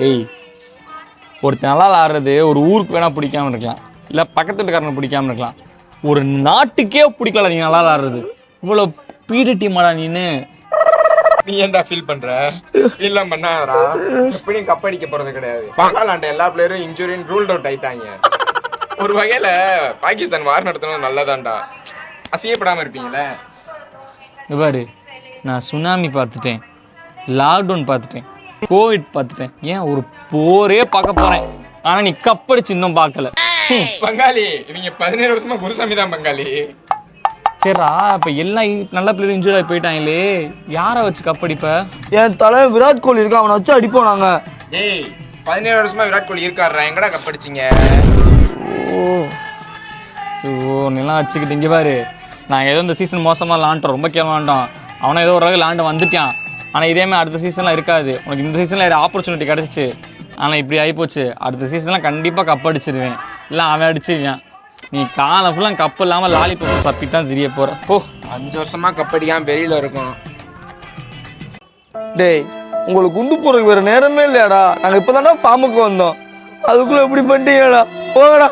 ஏய், ஒருத்தர் நல்லா ஆடுறது ஒரு ஊருக்கு வேணா பிடிக்காம இருக்கலாம், இல்லை பக்கத்து வீட்டுக்காரனை பிடிக்காம இருக்கலாம், ஒரு நாட்டுக்கே பிடிக்கல நீ நல்லா ஆடுறது. இவ்வளோ பீடிட்டி மாடா நீன்னு. நீ ஏன்டா ஃபீல் பண்ற? ஃபீல்லாம் பண்ணாதடா. எப்படியும் கப் அடிக்க போறது கிடையாது. பாலாண்ட எல்லா பிளேயரும் இன்ஜூரின் ரூல்ட் அவுட் ஆயிட்டாங்க. ஒரு வகையில பாகிஸ்தான் வார் நடத்தணும் நல்லதான்டா. அசியப்படாம இருப்பீங்களே. பாரு, நான் சுனாமி பார்த்துட்டேன், லாக்டவுன் பார்த்துட்டேன், கோவிட் பார்த்துட்டேன், ஏன் ஒரு போரே பார்க்க போறேன். ஆனா நீ கப்படிச்சு இன்னும் பார்க்கல. பங்காளி இவங்க 17 வருஷமா குருசாமி தான் பங்காளி. சரிடா, இப்ப எல்லாம் நல்ல பிளேயர் இன்ஜூரி ஆகி போயிட்டாங்களே, யாரை வச்சு கப்படிப்ப? என் தலைவர் விராட் கோலி இருக்கா, அவனை வச்சு அடிப்போம் நாங்க. ஏய் 17 வருஷமா விராட் கோலி இருக்காருடா, எங்கடா கப்படிச்சிங்க? நீலாம் வச்சுக்கிட்டு இங்கே பாரு, நான் ஏதோ இந்த சீசன் மோசமாக விளாண்டோம், ரொம்ப கேவலம் விளாண்டோம். அவனை ஏதோ ஒரு வகை விளாண்டு வந்துட்டான். ஆனால் இதேமாதிரி அடுத்த சீசன்லாம் இருக்காது. உனக்கு இந்த சீசனில் ஆப்பர்ச்சுனிட்டி கிடச்சிச்சு, ஆனால் இப்படி ஆகிப்போச்சு. அடுத்த சீசன்லாம் கண்டிப்பாக கப் அடிச்சிருவேன், இல்லை அவன் அடிச்சிருவேன். நீ காலம் ஃபுல்லாக கப்பு இல்லாமல் லாலிபப் சப்பித்தான் தெரிய போகிற. போ, 5 வருஷமா கப்படிக்காம வெளியில இருக்கும். டேய், உங்களுக்கு குண்டு போறதுக்கு வேற நேரமே இல்லையாடா? நாங்க இப்பதான்டா ஃபார்முக்கு வந்தோம், அதுக்குள்ள எப்படி பண்ணிட்டீங்கடா? போங்கடா.